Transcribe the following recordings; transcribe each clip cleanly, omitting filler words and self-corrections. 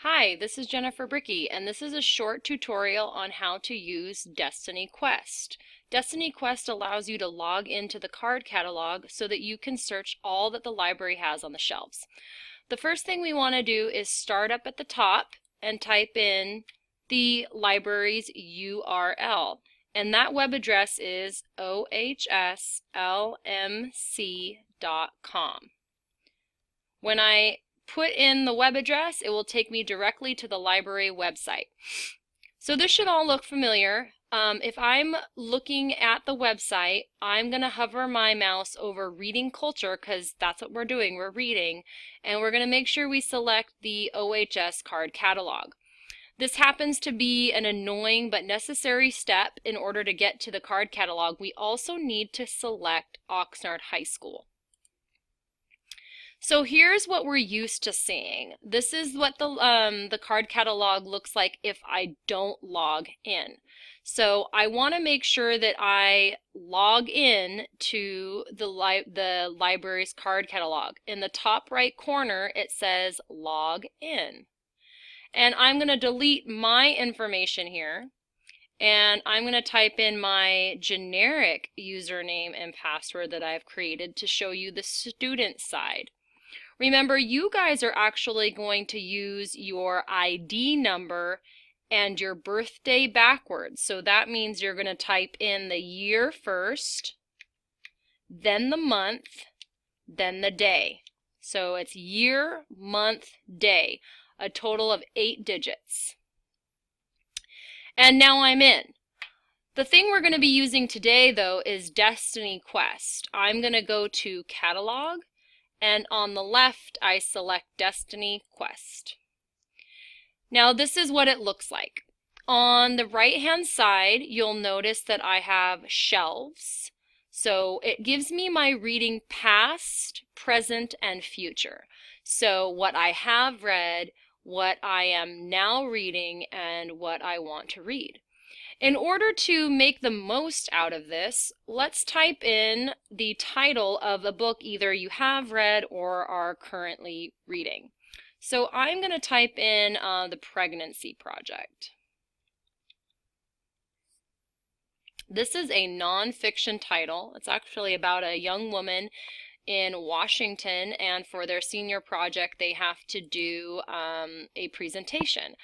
Hi, this is Jennifer Bricky, and this is a short tutorial on how to use Destiny Quest. Destiny Quest allows you to log into the card catalog so that you can search all that the library has on the shelves. The first thing we want to do is start up at the top and type in the library's URL. And that web address is ohslmc.com. When I put in the web address, it will take me directly to the library website. So this should all look familiar. If I'm looking at the website, I'm going to hover my mouse over Reading Culture because that's what we're doing, we're reading, and we're going to make sure we select the OHS card catalog. This happens to be an annoying but necessary step in order to get to the card catalog. We also need to select Oxnard High School. So here's what we're used to seeing. This is what the card catalog looks like if I don't log in. So I want to make sure that I log in to the library's card catalog. In the top right corner, it says log in. And I'm going to delete my information here. And I'm going to type in my generic username and password that I've created to show you the student side. Remember, you guys are actually going to use your ID number and your birthday backwards. So that means you're going to type in the year first, then the month, then the day. So it's year, month, day, a total of 8 digits. And now I'm in. The thing we're going to be using today, though, is Destiny Quest. I'm going to go to Catalog. And on the left, I select Destiny Quest. Now this is what it looks like. On the right-hand side, you'll notice that I have shelves. So it gives me my reading past, present, and future. So what I have read, what I am now reading, and what I want to read. In order to make the most out of this, let's type in the title of a book either you have read or are currently reading. So I'm going to type in The Pregnancy Project. This is a nonfiction title. It's actually about a young woman in Washington, and for their senior project they have to do a presentation.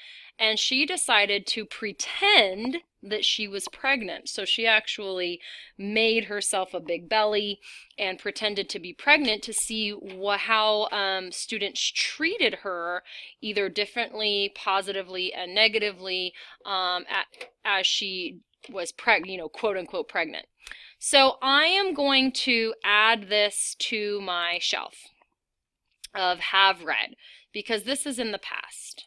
And she decided to pretend that she was pregnant. So she actually made herself a big belly and pretended to be pregnant to see how students treated her, either differently, positively, and negatively, as she was quote unquote pregnant. So I am going to add this to my shelf of have read because this is in the past.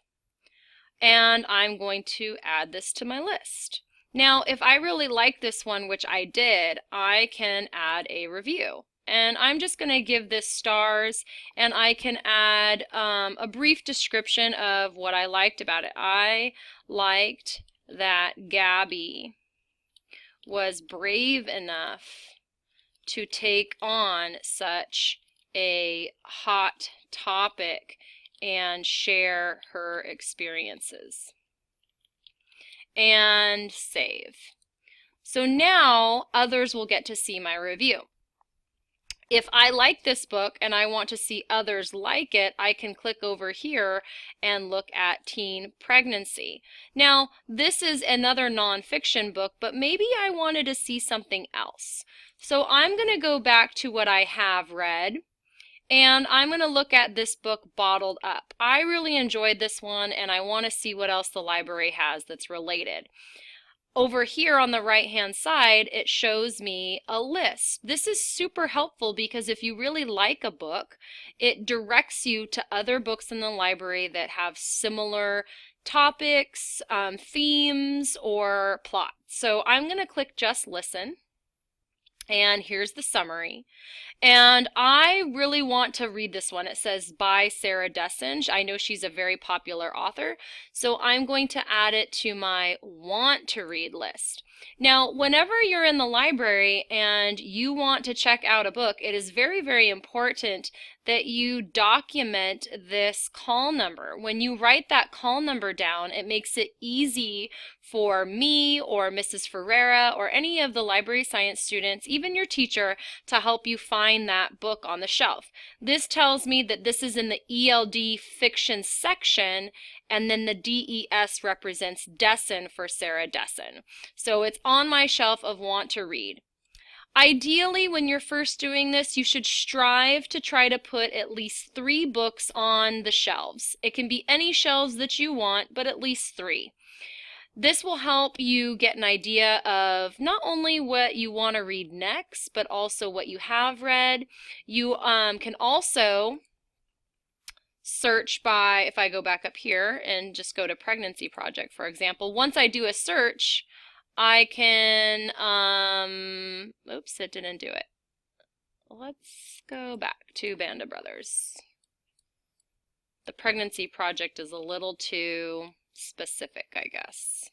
And I'm going to add this to my list. Now, if I really like this one, which I did, I can add a review. And I'm just going to give this stars, and I can add a brief description of what I liked about it. I liked that Gabby was brave enough to take on such a hot topic and share her experiences. And save. So now others will get to see my review. If I like this book and I want to see others like it, I can click over here and look at teen pregnancy. Now, this is another nonfiction book, but maybe I wanted to see something else. So I'm going to go back to what I have read, and I'm going to look at this book, Bottled Up. I really enjoyed this one, and I want to see what else the library has that's related. Over here on the right-hand side, it shows me a list. This is super helpful because if you really like a book, it directs you to other books in the library that have similar topics, themes, or plots. So I'm going to click Just Listen, and here's the summary. And I really want to read this one. It says by Sarah Dessinge. I know she's a very popular author, so I'm going to add it to my want to read list. Now, whenever you're in the library and you want to check out a book, it is very, very important that you document this call number. When you write that call number down, it makes it easy for me or Mrs. Ferreira or any of the library science students, even your teacher, to help you find that book on the shelf. This tells me that this is in the ELD fiction section, and then the DES represents Dessin for Sarah Dessin. So it's on my shelf of want to read. Ideally, when you're first doing this, you should strive to try to put at least 3 books on the shelves. It can be any shelves that you want, but at least 3. This will help you get an idea of not only what you want to read next, but also what you have read. You can also search by, if I go back up here and just go to Pregnancy Project, for example, once I do a search, I can, oops, it didn't do it. Let's go back to Band of Brothers. The Pregnancy Project is a little too specific, I guess.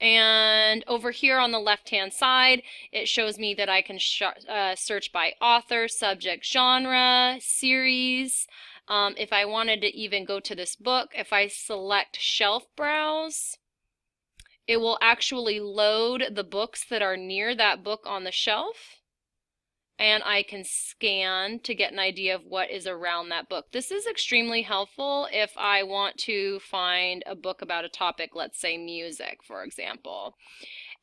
And over here on the left-hand side, it shows me that I can search by author, subject, genre, series. If I wanted to even go to this book, if I select Shelf Browse, it will actually load the books that are near that book on the shelf, and I can scan to get an idea of what is around that book. This is extremely helpful if I want to find a book about a topic, let's say music, for example.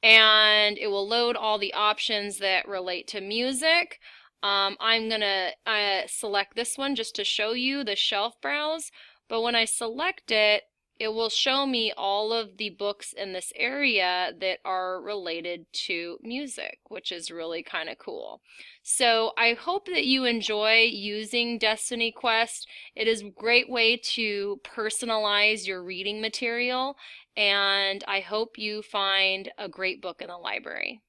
And it will load all the options that relate to music. I'm going to select this one just to show you the shelf browse, but when I select it, it will show me all of the books in this area that are related to music, which is really kind of cool. So I hope that you enjoy using Destiny Quest. It is a great way to personalize your reading material, and I hope you find a great book in the library.